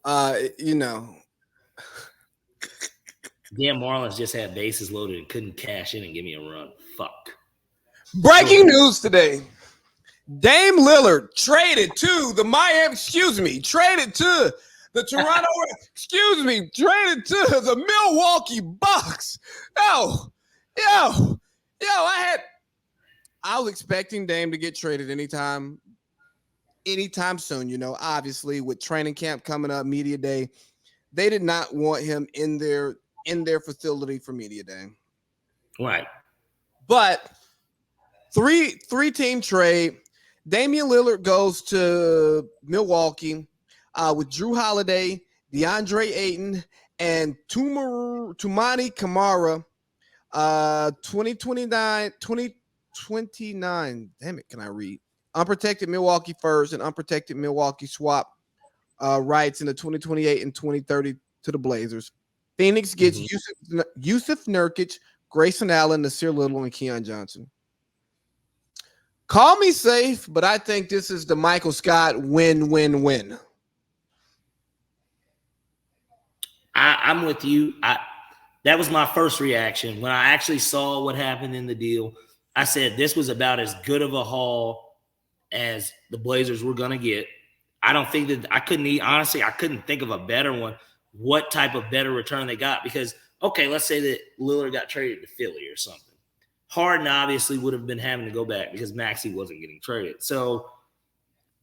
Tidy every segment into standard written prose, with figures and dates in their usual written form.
You know, Damn, Marlins just had bases loaded and couldn't cash in and give me a run. Fuck. Go breaking ahead. news today. Dame Lillard traded to the Miami, traded to the Toronto, traded to the Milwaukee Bucks. Yo, yo, I was expecting Dame to get traded anytime soon. Obviously with training camp coming up, media day, they did not want him in their facility for media day. Right. But three team trade. Damian Lillard goes to Milwaukee with Drew Holiday, DeAndre Ayton, and Tumani Kamara. 2029. Damn it, can I read? Unprotected Milwaukee first and unprotected Milwaukee swap rights in the 2028 and 2030 to the Blazers. Phoenix gets Yusuf Nurkic, Grayson Allen, Nasir Little, and Keon Johnson. Call me safe, but I think this is the Michael Scott win. I'm with you. That was my first reaction when I actually saw what happened in the deal. I said this was about as good of a haul as the Blazers were going to get. I don't think that I couldn't think of a better one. What type of better return they got? Because okay, let's say that Lillard got traded to Philly or something. Harden obviously would have been having to go back because Maxey wasn't getting traded. So,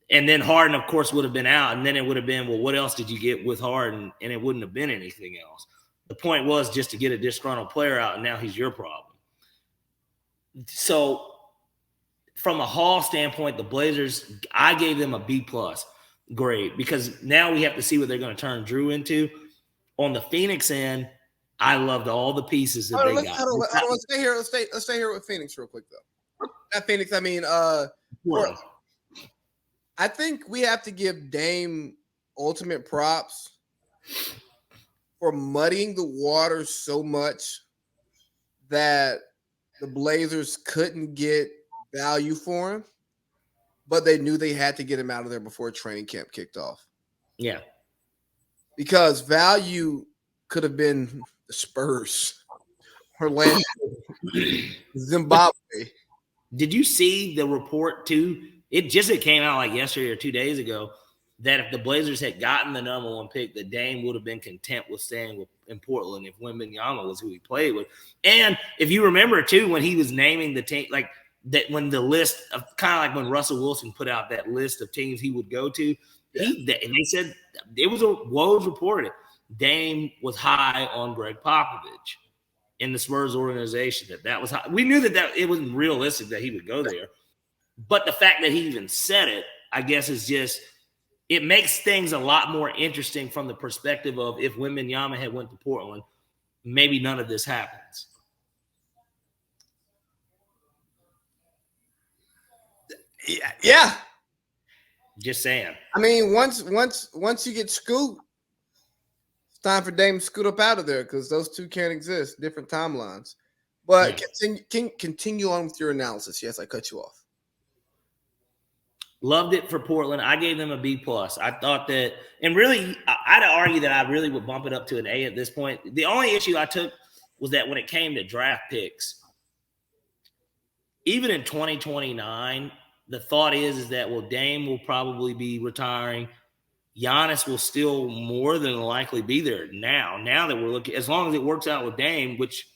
and then Harden, of course, would have been out. And then it would have been, well, what else did you get with Harden? And it wouldn't have been anything else. The point was just to get a disgruntled player out, and now he's your problem. So, from a haul standpoint, the Blazers, I gave them a B+ grade because now we have to see what they're going to turn Drew into. On the Phoenix end, I loved all the pieces that they got. Let's stay here. Let's stay here with Phoenix real quick though. Not Phoenix. I mean, I think we have to give Dame ultimate props for muddying the water so much that the Blazers couldn't get value for him, but they knew they had to get him out of there before training camp kicked off. Yeah. Because value could have been the Spurs, Orlando, Zimbabwe. Did you see the report too? It came out like yesterday or 2 days ago that if the Blazers had gotten the number one pick, the Dame would have been content with staying in Portland if Wembanyama was who he played with. And if you remember too, when he was naming the team, like that, when the list of kind of like when Russell Wilson put out that list of teams he would go to, and they said it was Woj reported Dame was high on Greg Popovich in the Spurs organization. That was high. We knew that it wasn't realistic that he would go there, but the fact that he even said it, I guess, is just. It makes things a lot more interesting from the perspective of if Wembanyama had went to Portland, maybe none of this happens. Yeah. Just saying. I mean, once you get Scoot, it's time for Dame to scoot up out of there because those two can't exist, different timelines. But continue on with your analysis. Yes, I cut you off. Loved it for Portland. I gave them a B+. I thought that, and really, I'd argue that I really would bump it up to an A at this point. The only issue I took was that when it came to draft picks, even in 2029, the thought is that, well, Dame will probably be retiring. Giannis will still more than likely be there now that we're looking, as long as it works out with Dame, which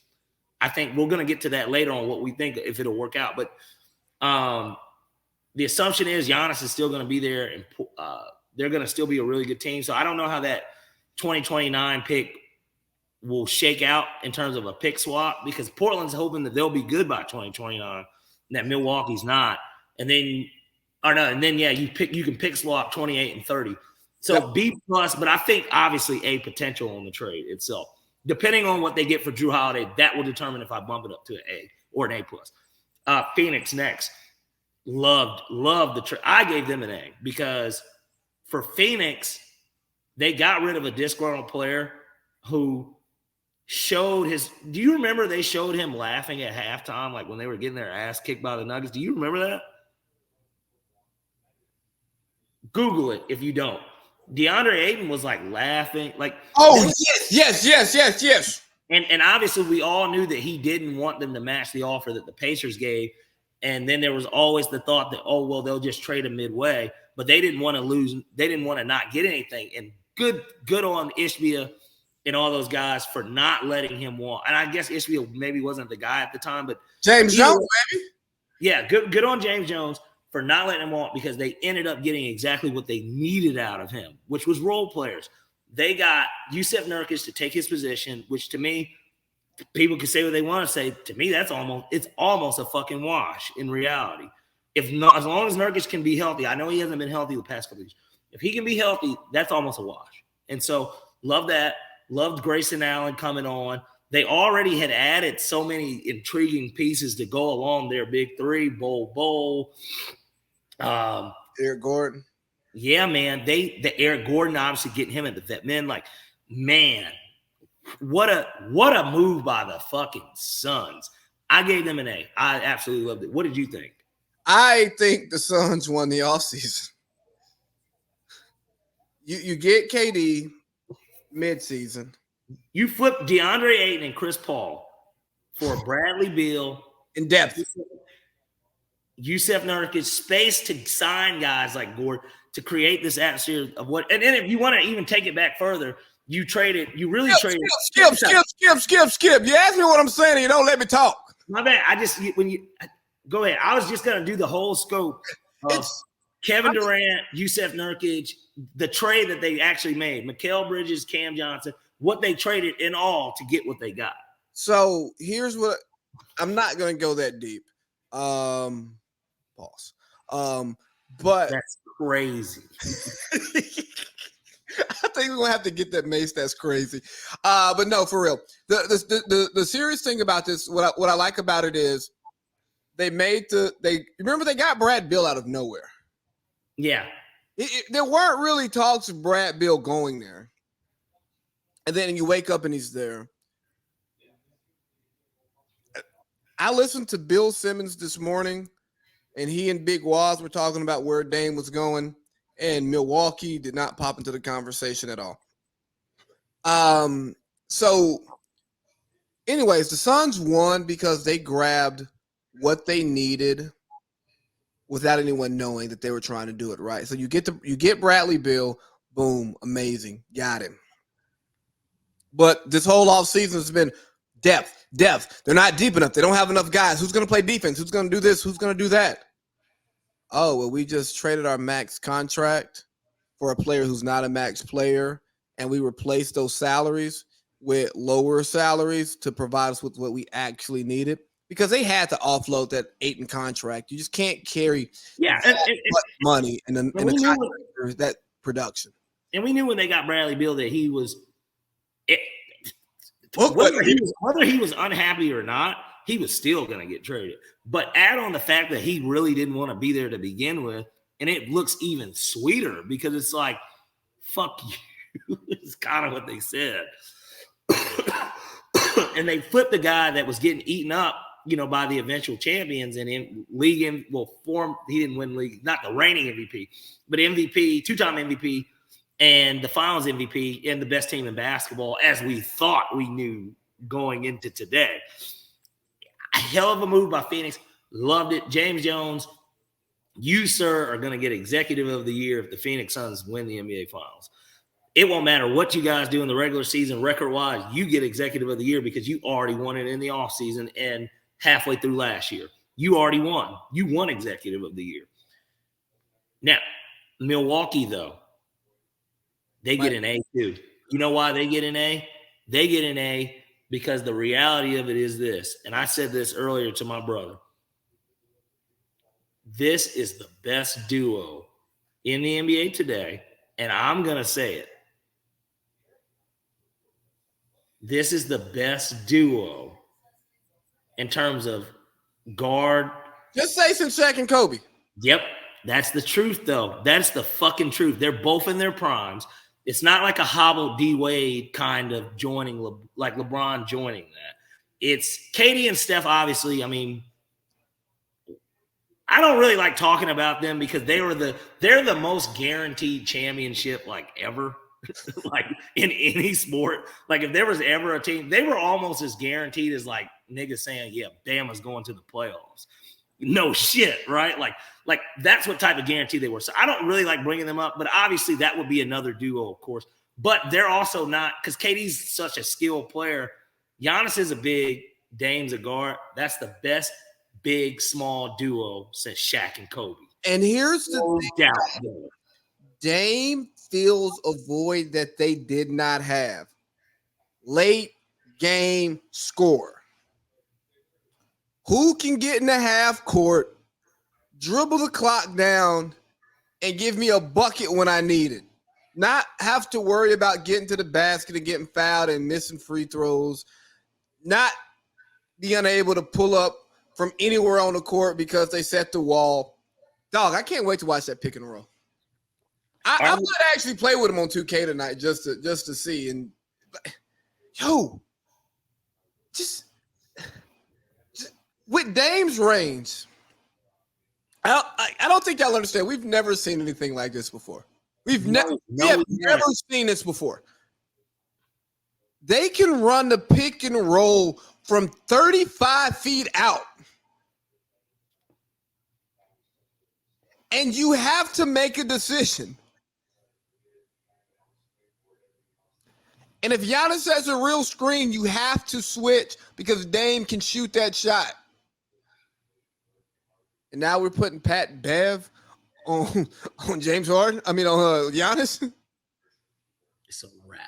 I think we're going to get to that later on what we think if it'll work out. But the assumption is Giannis is still going to be there, and they're going to still be a really good team. So I don't know how that 2029 pick will shake out in terms of a pick swap because Portland's hoping that they'll be good by 2029 and that Milwaukee's not. And then you can pick swap 28 and 30. So B+, but I think obviously a potential on the trade itself. Depending on what they get for Drew Holiday, that will determine if I bump it up to an A or an A+. Phoenix next. Loved the trade. I gave them an A because for Phoenix, they got rid of a disgruntled player who showed his. Do you remember they showed him laughing at halftime, like when they were getting their ass kicked by the Nuggets? Do you remember that? Google it if you don't. DeAndre Ayton was like laughing, like, oh yes. And obviously we all knew that he didn't want them to match the offer that the Pacers gave. And then there was always the thought that, oh, well, they'll just trade him midway, but they didn't want to lose. They didn't want to not get anything. And good on Ishbia and all those guys for not letting him walk. And I guess Ishbia maybe wasn't the guy at the time, but James Jones, baby. Yeah, good on James Jones for not letting him walk, because they ended up getting exactly what they needed out of him, which was role players. They got Jusuf Nurkic to take his position, which to me, people can say what they want to say. To me, it's almost a fucking wash in reality. If not, as long as Nurkic can be healthy, I know he hasn't been healthy the past couple of years. If he can be healthy, that's almost a wash. And so love that. Loved Grayson Allen coming on. They already had added so many intriguing pieces to go along their big three, Bol. Eric Gordon. Yeah, man. The Eric Gordon, obviously getting him at the vet. Man, like, man, what a move by the fucking Suns. I gave them an A. I absolutely loved it. What did you think? I think the Suns won the offseason. You get KD midseason. You flip DeAndre Ayton and Chris Paul for Bradley Beal. In depth. Jusuf Nurkic, space to sign guys like Gordon to create this atmosphere of what. And then if you want to even take it back further, you traded. You really traded. Skip. You ask me what I'm saying, and you don't let me talk. My bad. Go ahead. I was just gonna do the whole scope of Kevin Durant, Jusuf Nurkic, the trade that they actually made, Mikal Bridges, Cam Johnson, what they traded in all to get what they got. So here's what I'm not gonna go that deep. Pause. But that's crazy. I think we're gonna have to get that Mace. That's crazy. But no, for real. The serious thing about this, what I like about it is they got Brad Beal out of nowhere. Yeah. There weren't really talks of Brad Beal going there. And then you wake up and he's there. I listened to Bill Simmons this morning, and he and Big Waz were talking about where Dame was going, and Milwaukee did not pop into the conversation at all. So anyways, the Suns won because they grabbed what they needed without anyone knowing that they were trying to do it right. So you get Bradley Beal, boom, amazing, got him. But this whole offseason has been depth. They're not deep enough. They don't have enough guys. Who's going to play defense? Who's going to do this? Who's going to do that? Oh, well, we just traded our max contract for a player who's not a max player, and we replaced those salaries with lower salaries to provide us with what we actually needed, because they had to offload that Ayton contract. You just can't carry money in that production. And we knew when they got Bradley Beal that he was whether he was unhappy or not, he was still going to get traded. But add on the fact that he really didn't want to be there to begin with, and it looks even sweeter because it's like, fuck you. It's kind of what they said. And they flipped the guy that was getting eaten up, by the eventual champions and in league. He didn't win league, not the reigning MVP, but MVP, two-time MVP, and the finals MVP, and the best team in basketball, as we thought we knew going into today. A hell of a move by Phoenix. Loved it. James Jones, you, sir, are going to get Executive of the Year if the Phoenix Suns win the NBA Finals. It won't matter what you guys do in the regular season, record-wise, you get Executive of the Year because you already won it in the offseason and halfway through last year. You already won. You won Executive of the Year. Now, Milwaukee, though, they get an A, too. You know why they get an A? They get an A because the reality of it is this, and I said this earlier to my brother. This is the best duo in the NBA today, and I'm going to say it. This is the best duo in terms of guard. Just say some Shaq and Kobe. Yep, that's the truth, though. That's the fucking truth. They're both in their primes. It's not like a hobbled D-Wade kind of joining, like LeBron joining that. It's KD and Steph, obviously. I mean, I don't really like talking about them because they're the most guaranteed championship like ever, like in any sport. Like if there was ever a team, they were almost as guaranteed as like niggas saying, yeah, Bama's going to the playoffs. No shit, right? Like that's what type of guarantee they were. So I don't really like bringing them up, but obviously that would be another duo, of course. But they're also not, because KD's such a skilled player. Giannis is a big, Dame's a guard. That's the best big, small duo since Shaq and Kobe. And here's the thing. Dame fills a void that they did not have. Late game score. Who can get in the half court, dribble the clock down, and give me a bucket when I need it? Not have to worry about getting to the basket and getting fouled and missing free throws. Not be unable to pull up from anywhere on the court because they set the wall. Dog, I can't wait to watch that pick and roll. I might actually play with him on 2K tonight just to see. And just with Dame's range, I don't think y'all understand. We've never seen anything like this before. We have never seen this before. They can run the pick and roll from 35 feet out. And you have to make a decision. And if Giannis has a real screen, you have to switch because Dame can shoot that shot. And now we're putting Pat Bev on James Harden. I mean, on Giannis. It's a wrap.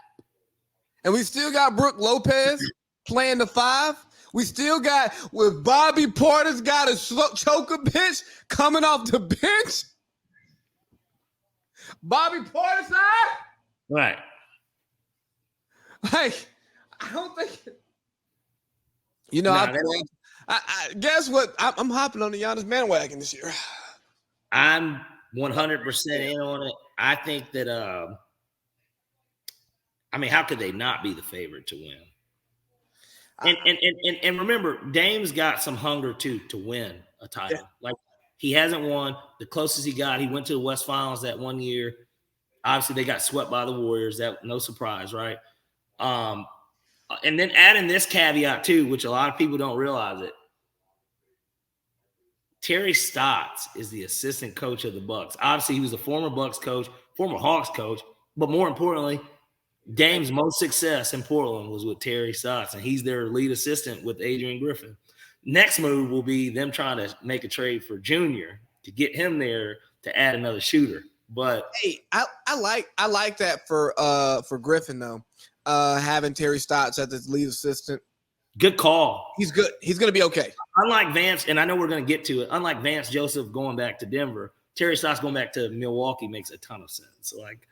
And we still got Brook Lopez playing the 5. We still got, with Bobby Porter's got a choke a bitch coming off the bench. Bobby Porter's side? Right. Like, I don't think. You know, I guess what? I'm hopping on the Giannis bandwagon this year. I'm 100% in on it. I think that, I mean, how could they not be the favorite to win? And remember, Dame's got some hunger too to win a title. Yeah. Like he hasn't won. The closest he got, he went to the West Finals that one year. Obviously, they got swept by the Warriors. That no surprise, right? And then adding this caveat too, which a lot of people don't realize it. Terry Stotts is the assistant coach of the Bucks. Obviously, he was a former Bucks coach, former Hawks coach, but more importantly, Dame's most success in Portland was with Terry Stotts, and he's their lead assistant with Adrian Griffin. Next move will be them trying to make a trade for Junior to get him there to add another shooter. But hey, I like that for Griffin though, having Terry Stotts as his lead assistant. Good call. He's good. He's going to be okay. Unlike Vance, and I know we're going to get to it. Unlike Vance Joseph going back to Denver, Terry Stotts going back to Milwaukee makes a ton of sense. So like.